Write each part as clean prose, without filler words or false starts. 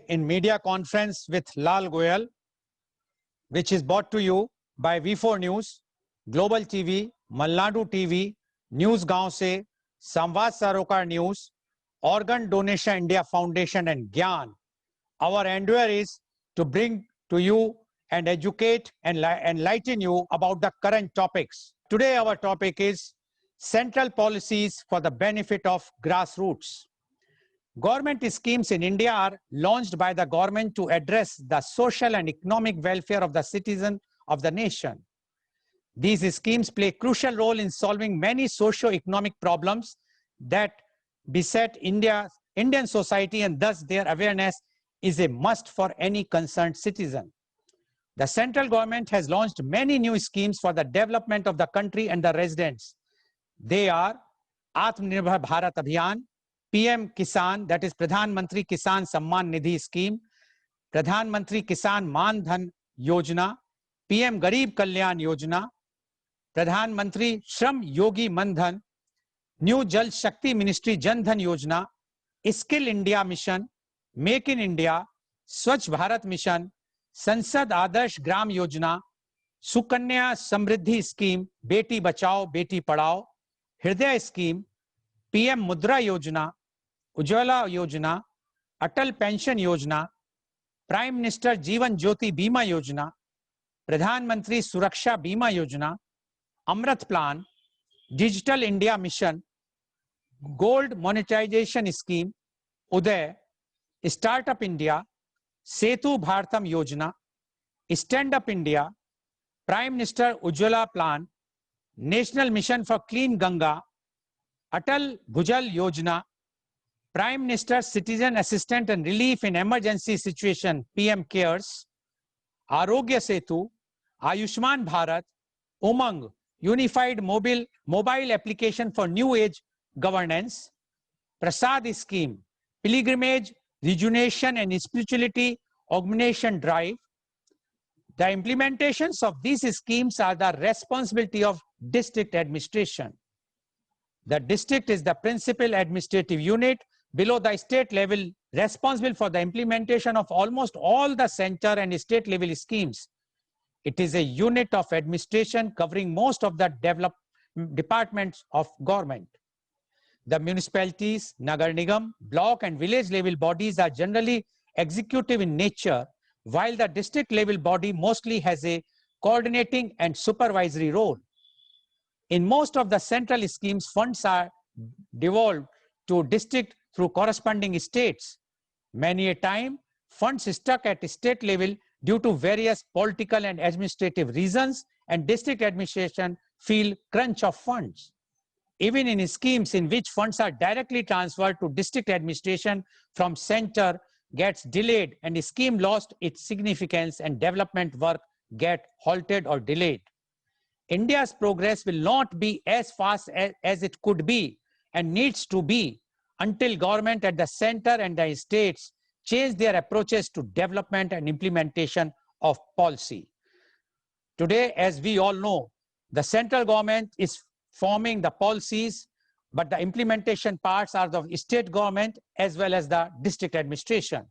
in media conference with Lal Goel, which is brought to you by V4 News, Global TV, Malnadu TV, News Gaon Se, Samvad Sarokar News, Organ Donation India Foundation and Gyan. Our endeavor is to bring to you and educate and enlighten you about the current topics. Today our topic is central policies for the benefit of grassroots. Government schemes in India are launched by the government to address the social and economic welfare of the citizen of the nation. These schemes play a crucial role in solving many socio-economic problems that beset Indian society, and thus their awareness is a must for any concerned citizen. The central government has launched many new schemes for the development of the country and the residents. They are Atmanirbhar Bharat Abhiyan, PM Kisan, that is Pradhan Mantri Kisan Samman Nidhi Scheme, Pradhan Mantri Kisan Man Dhan Yojana, PM Garib Kalyan Yojana, Pradhan Mantri Shram Yogi Mandhan, New Jal Shakti Ministry Jan Dhan Yojana, Skill India Mission, Make in India, Swachh Bharat Mission, Sansad Adarsh Gram Yojana, Sukanya Samriddhi Scheme, Beti Bachao, Beti Padhao, Hriday Scheme, PM Mudra Yojana, Ujjwala Yojana, Atal Pension Yojana, Prime Minister Jeevan Jyoti Bima Yojana, Pradhan Mantri Suraksha Bima Yojana, Amrit Plan, Digital India Mission, Gold Monetization Scheme, Uday, Startup India, Setu Bharatam Yojana, Stand Up India, Prime Minister Ujjwala Plan, National Mission for Clean Ganga, Atal Bhujal Yojana, Prime Minister Citizen Assistance and Relief in Emergency Situation, PM Cares, Arogya Setu, Ayushman Bharat, Umang, Unified Mobile Application for New Age Governance, Prasad Scheme, Pilgrimage, Rejuvenation and Spirituality Augmentation Drive. The implementations of these schemes are the responsibility of district administration. The district is the principal administrative unit below the state level, responsible for the implementation of almost all the center and state level schemes. It is a unit of administration covering most of the departments of government. The municipalities, Nagar Nigam, block and village level bodies are generally executive in nature, while the district level body mostly has a coordinating and supervisory role. In most of the central schemes, funds are devolved to district through corresponding states. Many a time, funds stuck at state level due to various political and administrative reasons, and district administration feel crunch of funds. Even in schemes in which funds are directly transferred to district administration from center gets delayed, and the scheme lost its significance and development work get halted or delayed. India's progress will not be as fast as it could be and needs to be until government at the center and the states change their approaches to development and implementation of policy. Today, as we all know, the central government is forming the policies, but the implementation parts are the state government as well as the district administration.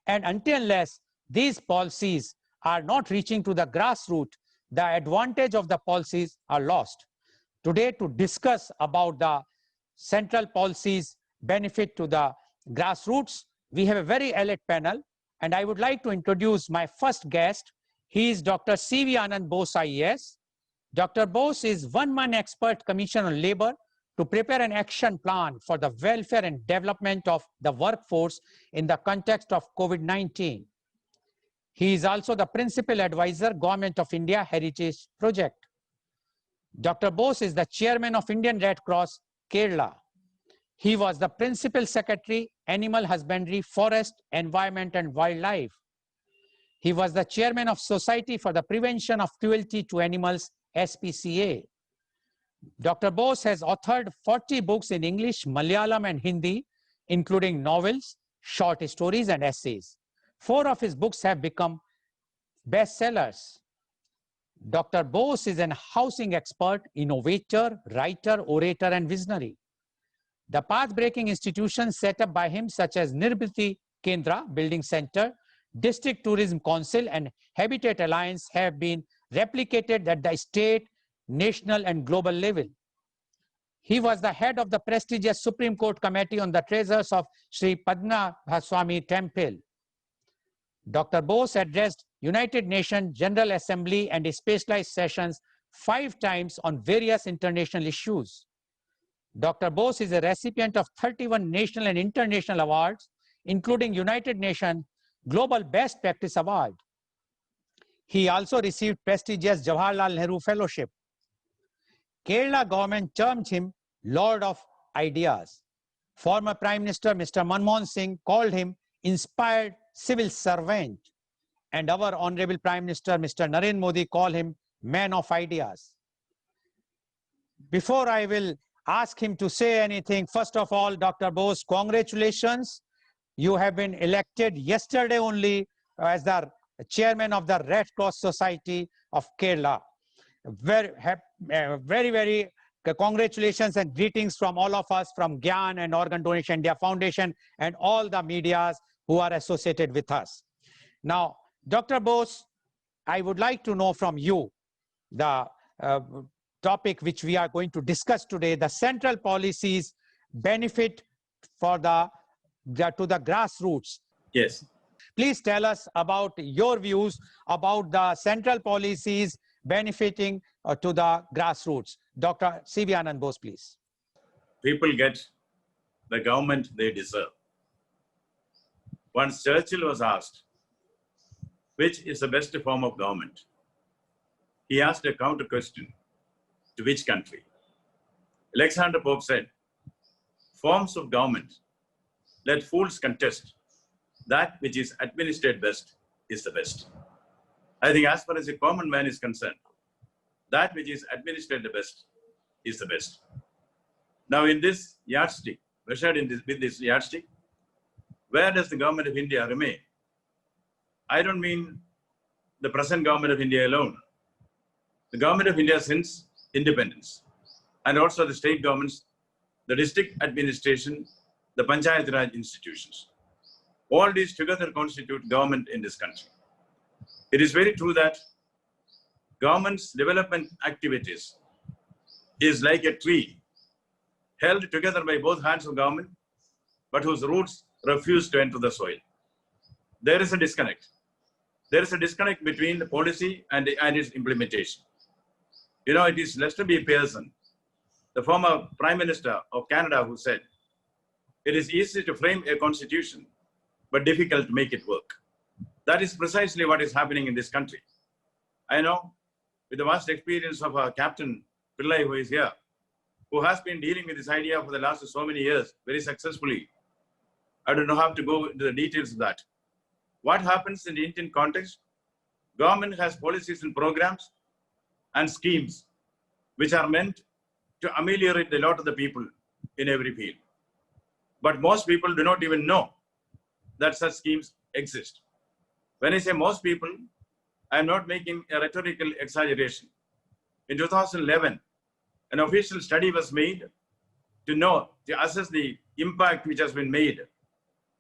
And until unless these policies are not reaching to the grassroots, the advantage of the policies are lost. Today, to discuss about the central policies benefit to the grassroots, we have a very elite panel, and I would like to introduce my first guest. He is Dr. C.V. Ananda Bose, IAS. Dr. Bose is one-man expert commission on labor to prepare an action plan for the welfare and development of the workforce in the context of COVID-19. He is also the principal advisor, Government of India Heritage Project. Dr. Bose is the chairman of Indian Red Cross, Kerala. He was the principal secretary, Animal Husbandry, Forest, Environment and Wildlife. He was the chairman of Society for the Prevention of Cruelty to Animals, SPCA. Dr. Bose has authored 40 books in English, Malayalam and Hindi, including novels, short stories and essays. 4 of his books have become bestsellers. Dr. Bose is an housing expert, innovator, writer, orator and visionary. The path-breaking institutions set up by him, such as Nirbhriti Kendra Building Center, District Tourism Council and Habitat Alliance have been replicated at the state, national and global level. He was the head of the prestigious Supreme Court Committee on the Treasures of Sri Padmanabhaswamy Temple. Dr. Bose addressed United Nations General Assembly and specialized sessions 5 times on various international issues. Dr. Bose is a recipient of 31 national and international awards, including United Nations Global Best Practice Award. He also received prestigious Jawaharlal Nehru Fellowship. Kerala government termed him Lord of Ideas. Former Prime Minister Mr. Manmohan Singh called him inspired civil servant, and our Honorable Prime Minister Mr. Narendra Modi called him man of ideas. Before I will ask him to say anything, first of all, Dr. Bose, congratulations. You have been elected yesterday only as the chairman of the Red Cross Society of Kerala. Very congratulations and greetings from all of us from Gyan and Organ Donation India Foundation and all the medias who are associated with us. Now, Dr. Bose, I would like to know from you the topic which we are going to discuss today, the central policies benefit for to the grassroots. Yes. Please tell us about your views about the central policies benefiting to the grassroots. Dr. C.V. Ananda Bose, please. People get the government they deserve. Once Churchill was asked, which is the best form of government? He asked a counter question, to which country? Alexander Pope said, forms of government, let fools contest. That which is administered best is the best. I think as far as a common man is concerned, that which is administered the best is the best. Now in this yardstick, measured with this yardstick, where does the government of India remain? I don't mean the present government of India alone. The government of India since independence, and also the state governments, the district administration, the Panchayat Raj institutions. All these together constitute government in this country. It is very true that government's development activities is like a tree held together by both hands of government, but whose roots refuse to enter the soil. There is a disconnect. There is a disconnect between the policy and its implementation. You know, it is Lester B. Pearson, the former Prime Minister of Canada, who said, it is easy to frame a constitution, but difficult to make it work. That is precisely what is happening in this country. I know, with the vast experience of our Captain Pillai, who is here, who has been dealing with this idea for the last so many years very successfully. I don't know how to go into the details of that. What happens in the Indian context? Government has policies and programs and schemes which are meant to ameliorate the lot of the people in every field. But most people do not even know that such schemes exist. When I say most people, I am not making a rhetorical exaggeration. In 2011, an official study was made to assess the impact which has been made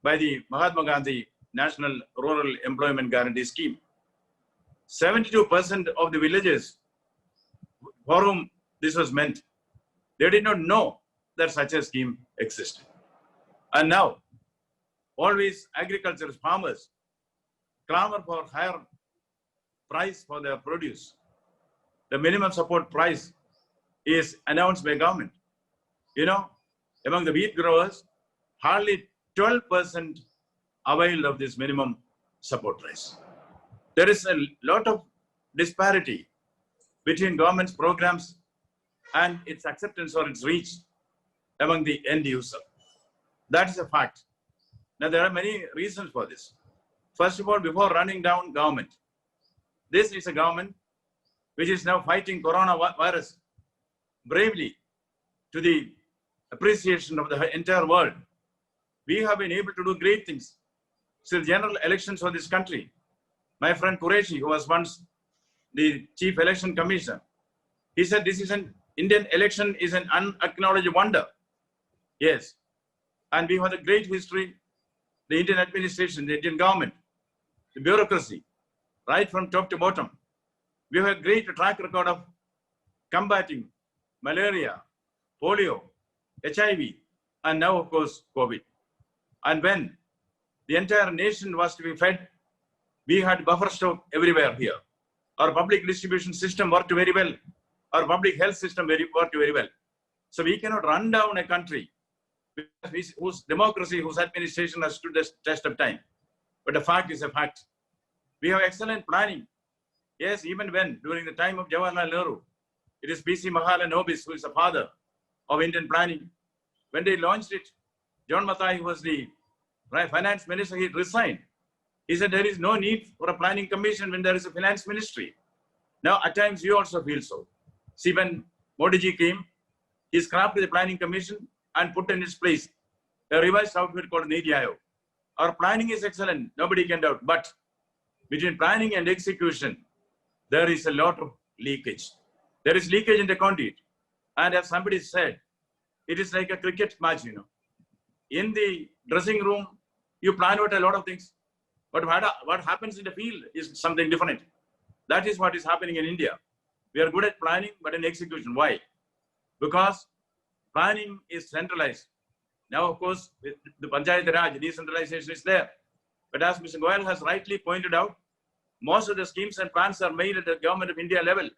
by the Mahatma Gandhi National Rural Employment Guarantee Scheme. 72% of the villagers for whom this was meant, they did not know that such a scheme existed. And now, always agricultural farmers clamor for higher price for their produce. The minimum support price is announced by government. You know, among the wheat growers, hardly 12% avail of this minimum support price. There is a lot of disparity between government's programs and its acceptance or its reach among the end user. That is a fact. Now, there are many reasons for this. First of all, before running down government, this is a government which is now fighting coronavirus bravely to the appreciation of the entire world. We have been able to do great things. So the general elections of this country, my friend Qureshi, who was once the chief election commissioner, he said this is an Indian election is an unacknowledged wonder. Yes. And we have a great history the Indian administration, the Indian government, the bureaucracy, right from top to bottom. We have a great track record of combating malaria, polio, HIV, and now, of course, COVID. And when the entire nation was to be fed, we had buffer stock everywhere here. Our public distribution system worked very well. Our public health system worked very well. So we cannot run down a country whose democracy, whose administration has stood the test of time. But the fact is a fact. We have excellent planning. Yes, even when, during the time of Jawaharlal Nehru, it is PC Mahalanobis who is the father of Indian planning. When they launched it, John Mathai, who was the finance minister, he resigned. He said there is no need for a planning commission when there is a finance ministry. Now, at times, you also feel so. See, when Modi ji came, he scrapped the planning commission and put in its place a revised outfit called Niti Aayog. Our planning is excellent, nobody can doubt. But between planning and execution, there is a lot of leakage. There is leakage in the conduit. And as somebody said, it is like a cricket match, you know. In the dressing room, you plan out a lot of things. But what happens in the field is something different. That is what is happening in India. We are good at planning, but in execution. Why? Because planning is centralized. Now, of course, the Panchayat Raj, decentralization is there. But as Mr. Goel has rightly pointed out, most of the schemes and plans are made at the Government of India level.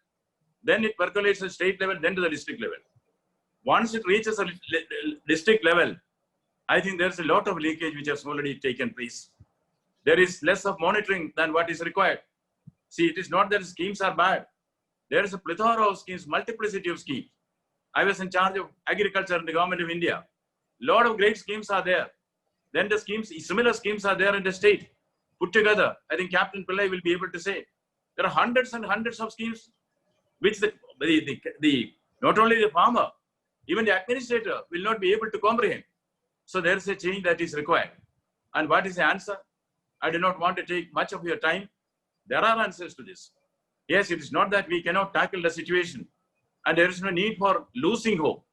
Then it percolates at state level, then to the district level. Once it reaches a district level, I think there's a lot of leakage which has already taken place. There is less of monitoring than what is required. See, it is not that schemes are bad. There is a plethora of schemes, multiplicity of schemes. I was in charge of agriculture in the Government of India. A lot of great schemes are there. Then the schemes, similar schemes are there in the state. Put together, I think Captain Pillai will be able to say, there are hundreds and hundreds of schemes which not only the farmer, even the administrator will not be able to comprehend. So there is a change that is required. And what is the answer? I do not want to take much of your time. There are answers to this. Yes, it is not that we cannot tackle the situation. And there is no need for losing hope.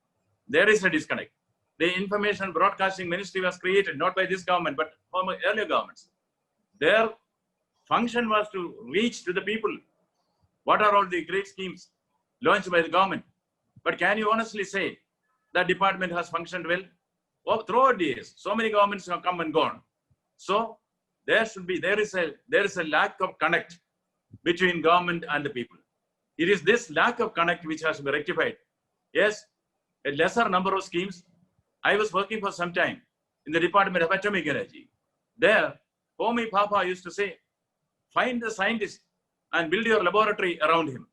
There is a disconnect. The Information Broadcasting Ministry was created not by this government, but from earlier governments. Their function was to reach to the people. What are all the great schemes launched by the government? But can you honestly say that department has functioned well? Oh, throughout the years, so many governments have come and gone. So there is a lack of connect between government and the people. It is this lack of connect which has to be rectified. Yes, a lesser number of schemes. I was working for some time in the Department of Atomic Energy. There, Homi Papa used to say, find the scientist and build your laboratory around him.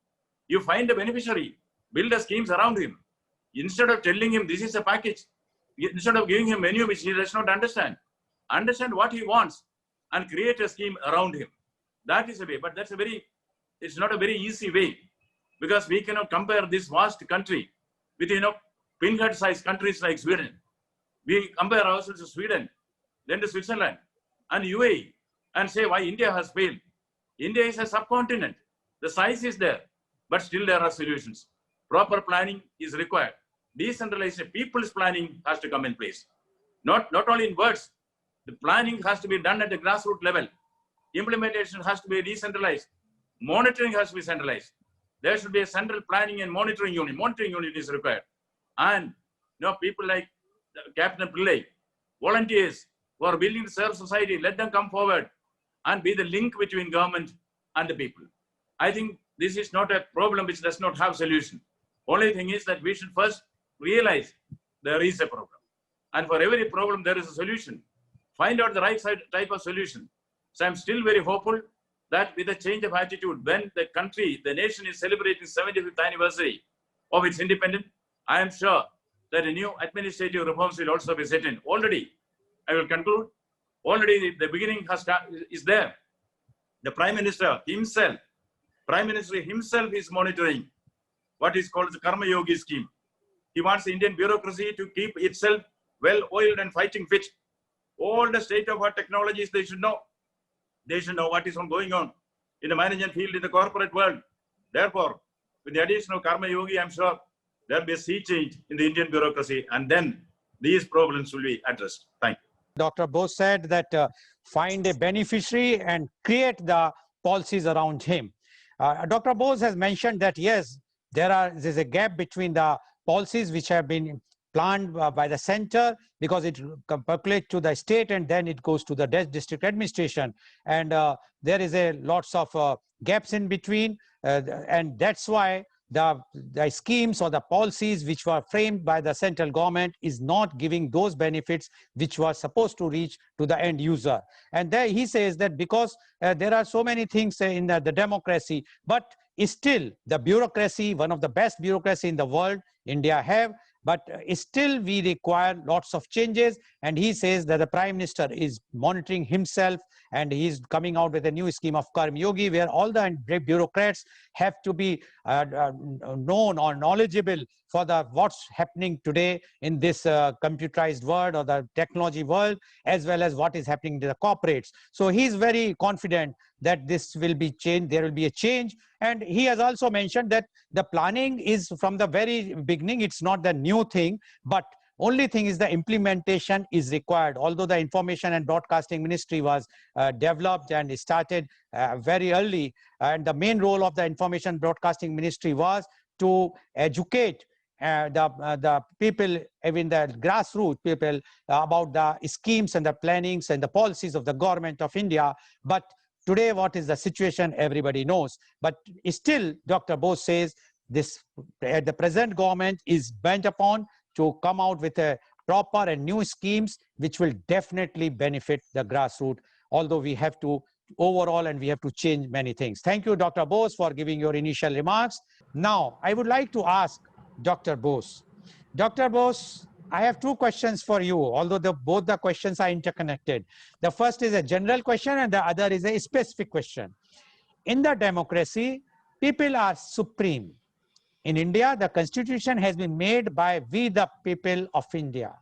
You find the beneficiary, build the schemes around him. Instead of telling him this is a package, instead of giving him a menu which he does not understand what he wants and create a scheme around him. That is a way, but it's not a very easy way, because we cannot compare this vast country with, pinhead-sized countries like Sweden. We compare ourselves to Sweden, then to Switzerland and UAE and say why India has failed. India is a subcontinent. The size is there, but still there are solutions. Proper planning is required. Decentralized people's planning has to come in place. Not only in words, the planning has to be done at the grassroots level. Implementation has to be decentralized. Monitoring has to be centralized. There should be a central planning and monitoring unit. Monitoring unit is required. And people like Captain Pillai, volunteers who are willing to serve society, let them come forward and be the link between government and the people. I think this is not a problem which does not have solution. Only thing is that we should first realize there is a problem. And for every problem, there is a solution. Find out the right type of solution. So I'm still very hopeful that with a change of attitude, when the nation is celebrating 75th anniversary of its independence, I am sure that a new administrative reforms will also be set in. Already, I will conclude, already the beginning is there. The Prime Minister himself is monitoring what is called the Karma Yogi scheme. He wants the Indian bureaucracy to keep itself well-oiled and fighting fit. All the state-of-art technologies they should know. They should know what is going on in the management field, in the corporate world. Therefore, with the addition of Karma Yogi, I'm sure there will be a sea change in the Indian bureaucracy, and then these problems will be addressed. Thank you. Dr. Bose said that find a beneficiary and create the policies around him. Dr. Bose has mentioned that yes, there's a gap between the policies which have been planned by the center, because it percolates to the state and then it goes to the district administration, and there is a lots of gaps in between, and that's why the schemes or the policies which were framed by the central government is not giving those benefits which were supposed to reach to the end user. And there he says that because there are so many things in the democracy, but still the bureaucracy, one of the best bureaucracy in the world, India have, but still we require lots of changes. And he says that the Prime Minister is monitoring himself, and he's coming out with a new scheme of Karm Yogi, where all the bureaucrats have to be known or knowledgeable for the what's happening today in this computerized world or the technology world, as well as what is happening to the corporates. So he's very confident that this will be changed, there will be a change. And he has also mentioned that the planning is from the very beginning, it's not the new thing, but only thing is the implementation is required. Although the Information and Broadcasting Ministry was developed and started very early, and the main role of the Information Broadcasting Ministry was to educate the people, even the grassroots people, about the schemes and the plannings and the policies of the government of India. But today, what is the situation, everybody knows. But still, Dr. Bose says this, the present government is bent upon to come out with a proper and new schemes which will definitely benefit the grassroots, although we have to overall and we have to change many things. Thank you, Dr. Bose, for giving your initial remarks. Now, I would like to ask Dr. Bose. Dr. Bose, I have two questions for you, although both the questions are interconnected. The first is a general question and the other is a specific question. In the democracy, people are supreme. In India, the constitution has been made by we the people of India.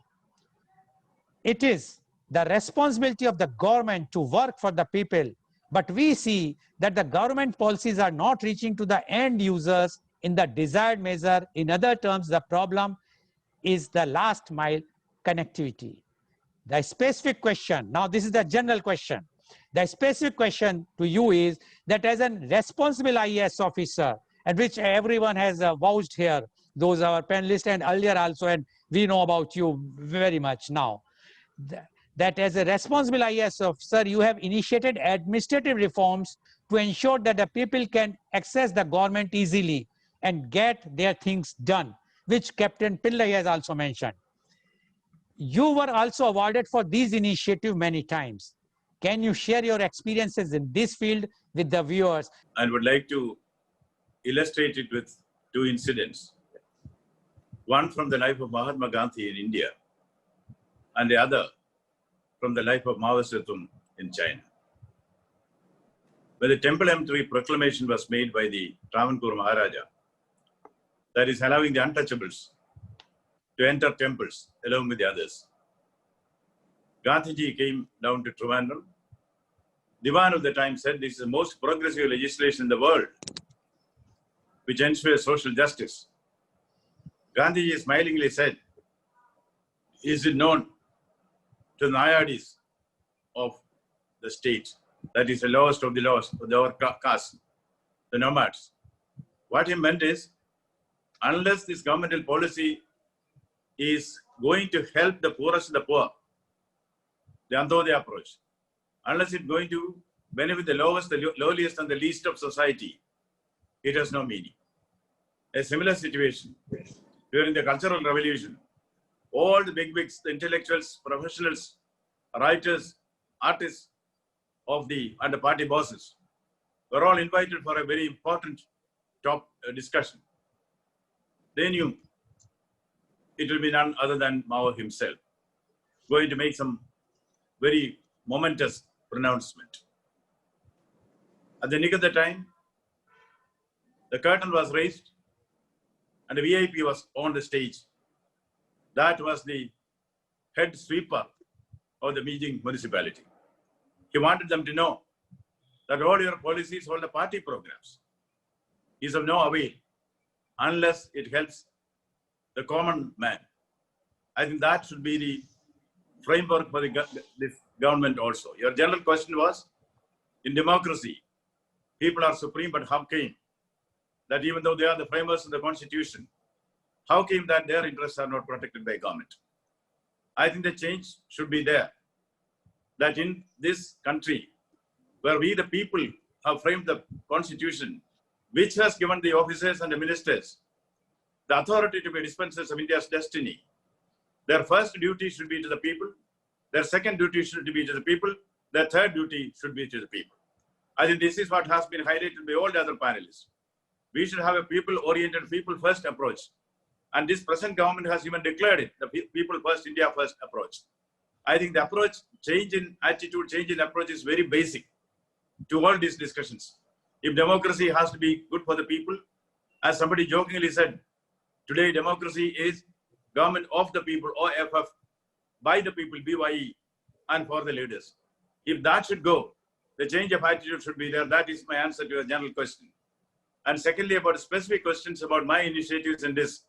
It is the responsibility of the government to work for the people, but we see that the government policies are not reaching to the end users in the desired measure. In other terms, the problem is the last mile connectivity. The specific question, now this is the general question. The specific question to you is that as a responsible IAS officer, at which everyone has vouched here, those are our panelists and earlier also, and we know about you very much now, that as a responsible IAS officer, you have initiated administrative reforms to ensure that the people can access the government easily and get their things done, which Captain Pillai has also mentioned. You were also awarded for these initiatives many times. Can you share your experiences in this field with the viewers? I would like to illustrate it with two incidents. One from the life of Mahatma Gandhi in India, and the other from the life of Mao Zedong in China. When the Temple M3 proclamation was made by the Travancore Maharaja, that is allowing the untouchables to enter temples along with the others, Gandhiji came down to Trivandrum. Diwan of the time said this is the most progressive legislation in the world which ensures social justice. Gandhiji smilingly said, is it known to the nayadis of the state, that is the lowest of the lowest, of our caste, the nomads. What he meant is, unless this governmental policy is going to help the poorest of the poor, the Antyodaya approach, unless it's going to benefit the lowest, the lowliest and the least of society, it has no meaning. A similar situation during the Cultural Revolution, all the bigwigs, the intellectuals, professionals, writers, artists of the party bosses were all invited for a very important top discussion. They knew it will be none other than Mao himself going to make some very momentous pronouncement. At the nick of the time, the curtain was raised and the VIP was on the stage. That was the head sweeper of the meeting municipality. He wanted them to know that all your policies, all the party programs is of no avail unless it helps the common man. I think that should be the framework for this government also. Your general question was, in democracy, people are supreme, but how came that even though they are the framers of the constitution, how came that their interests are not protected by government? I think the change should be there. That in this country, where we the people have framed the constitution, which has given the officers and the ministers the authority to be dispensers of India's destiny, their first duty should be to the people, their second duty should be to the people, their third duty should be to the people. I think this is what has been highlighted by all the other panelists. We should have a people-oriented, people-first approach. And this present government has even declared it, the people-first, India-first approach. I think the approach, change in attitude, change in approach is very basic to all these discussions. If democracy has to be good for the people, as somebody jokingly said, today democracy is government of the people, OFF, by the people, BYE, and for the leaders. If that should go, the change of attitude should be there. That is my answer to your general question. And secondly, about specific questions about my initiatives in this,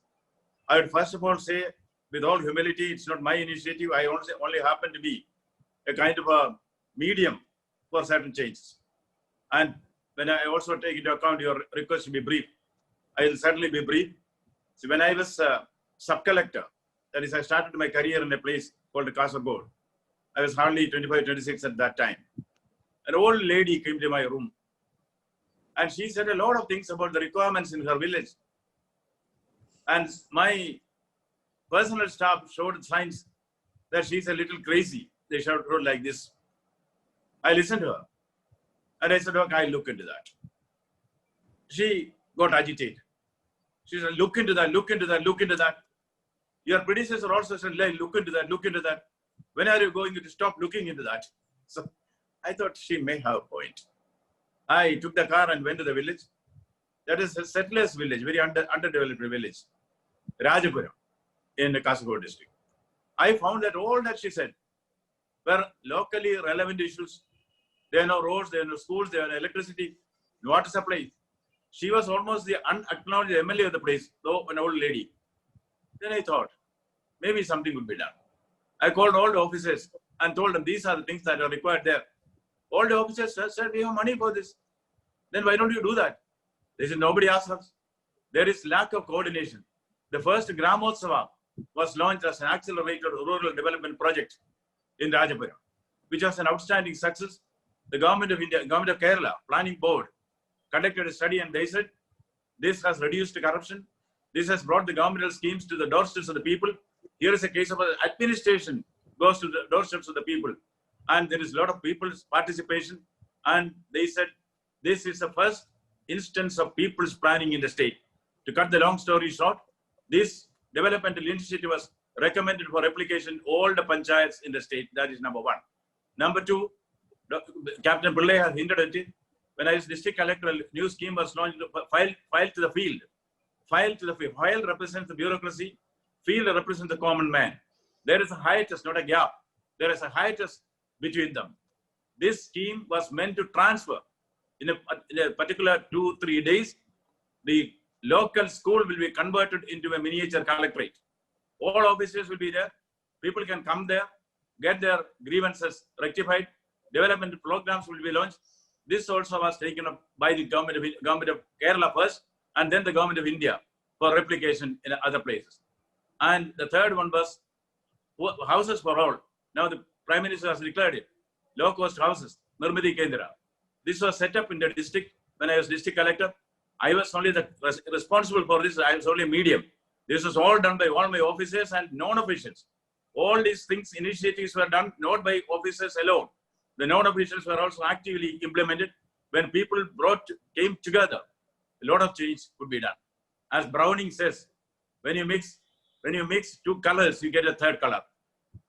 I would first of all say, with all humility, it's not my initiative. I only happen to be a kind of a medium for certain changes. And when I also take into account your request to be brief, I will certainly be brief. So when I was sub-collector, that is, I started my career in a place called Grassroots. I was hardly 25, 26 at that time. An old lady came to my room and she said a lot of things about the requirements in her village. And my personal staff showed signs that she's a little crazy. They showed like this. I listened to her and I said, okay, I'll look into that. She got agitated. She said, look into that, look into that, look into that. Your predecessor also said, look into that, look into that. When are you going to stop looking into that? So I thought she may have a point. I took the car and went to the village. That is a settlers village, very underdeveloped village, Rajapuram in the Kasaragod district. I found that all that she said were locally relevant issues. There are no roads, there are no schools, there are no electricity, no water supply. She was almost the unacknowledged MLA of the place, though an old lady. Then I thought, maybe something would be done. I called all the officers and told them these are the things that are required there. All the officers said, we have money for this. Then why don't you do that? They said, nobody asked us. There is lack of coordination. The first Gramotsava was launched as an accelerated rural development project in Rajapuram, which was an outstanding success. The government of India, government of Kerala, planning board, conducted a study and they said, this has reduced corruption. This has brought the governmental schemes to the doorsteps of the people. Here is a case of administration goes to the doorsteps of the people. And there is a lot of people's participation. And they said, this is the first instance of people's planning in the state. To cut the long story short, this developmental initiative was recommended for replication all the panchayats in the state. That is number one. Number two, Captain Pillai has hinted at it. When I was district collector, a new scheme was launched, file to the field. File to the field. File represents the bureaucracy. Field represents the common man. There is a hiatus, not a gap. There is a hiatus between them. This scheme was meant to transfer in a particular 2-3 days. The local school will be converted into a miniature collectorate. All officers will be there. People can come there, get their grievances rectified. Development programs will be launched. This also was taken up by the government of Kerala first, and then the government of India for replication in other places. And the third one was houses for all. Now the Prime Minister has declared it. Low-cost houses, Nirmati Kendra. This was set up in the district when I was district collector. I was only responsible for this. I was only a medium. This was all done by all my officers and non-officials. All these things, initiatives were done not by officers alone. The non-officials were also actively implemented. When people came together, a lot of change could be done. As Browning says, when you mix two colors, you get a third color.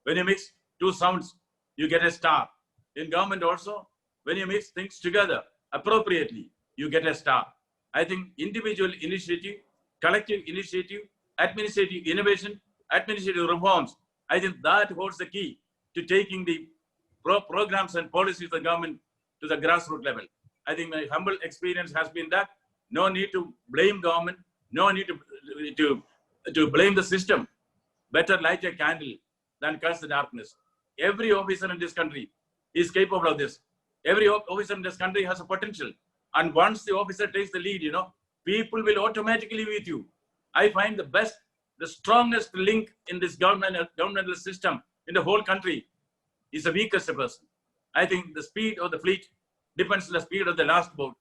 When you mix two sounds, you get a star. In government also, when you mix things together appropriately, you get a star. I think individual initiative, collective initiative, administrative innovation, administrative reforms, I think that holds the key to taking the programs and policies of the government to the grassroots level. I think my humble experience has been that no need to blame government, no need to blame the system. Better light a candle than curse the darkness. every officer in this country is capable of this. Every officer in this country has a potential. And once the officer takes the lead, people will automatically be with you. I find the strongest link in this governmental system in the whole country is the weakest person. I think the speed of the fleet depends on the speed of the last boat.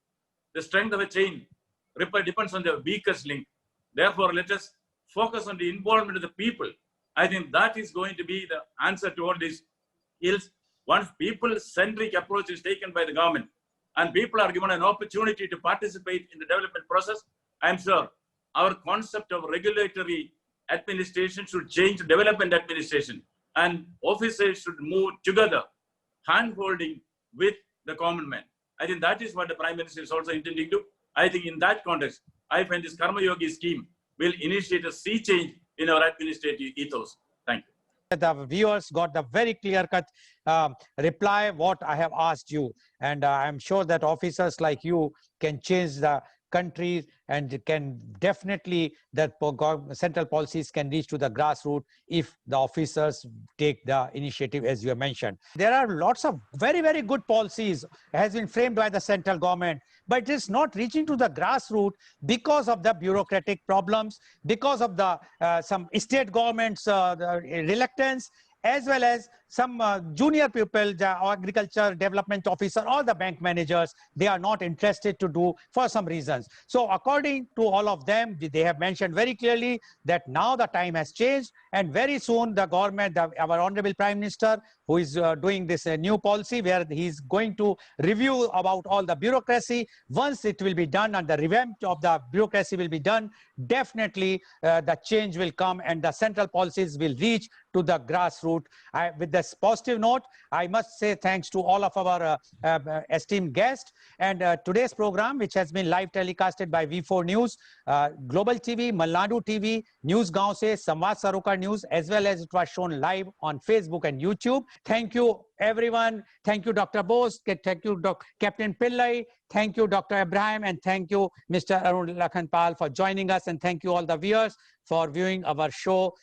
The strength of a chain depends on the weakest link. Therefore, let us focus on the involvement of the people. I think that is going to be the answer to all these ills. Once people-centric approach is taken by the government and people are given an opportunity to participate in the development process, I am sure our concept of regulatory administration should change to development administration, and officers should move together, hand-holding with the common man. I think that is what the Prime Minister is also intending to do. I think in that context, I find this Karma Yogi scheme will initiate a sea change in our administrative ethos. Thank you. The viewers got the very clear-cut reply what I have asked you, and I'm sure that officers like you can change the country, and can definitely that central policies can reach to the grassroots if the officers take the initiative, as you have mentioned. There are lots of very, very good policies has been framed by the central government, but it is not reaching to the grassroots because of the bureaucratic problems, because of the some state governments reluctance, as well as some junior people, the agriculture development officer, or the bank managers, they are not interested to do for some reasons. So according to all of them, they have mentioned very clearly that now the time has changed, and very soon the government, our Honorable Prime Minister, who is doing this new policy where he's going to review about all the bureaucracy. Once it will be done and the revamp of the bureaucracy will be done, definitely the change will come and the central policies will reach to the grassroots. With this positive note, I must say thanks to all of our esteemed guests. And today's program, which has been live telecasted by V4 News, Global TV, Malnadu TV, News Gaon Se, Samvad Sarokar News, as well as it was shown live on Facebook and YouTube. Thank you, everyone. Thank you, Dr. Bose. Thank you, Captain Pillai. Thank you, Dr. Abraham. And thank you, Mr. Arun Lakhanpal, for joining us. And thank you all the viewers for viewing our show.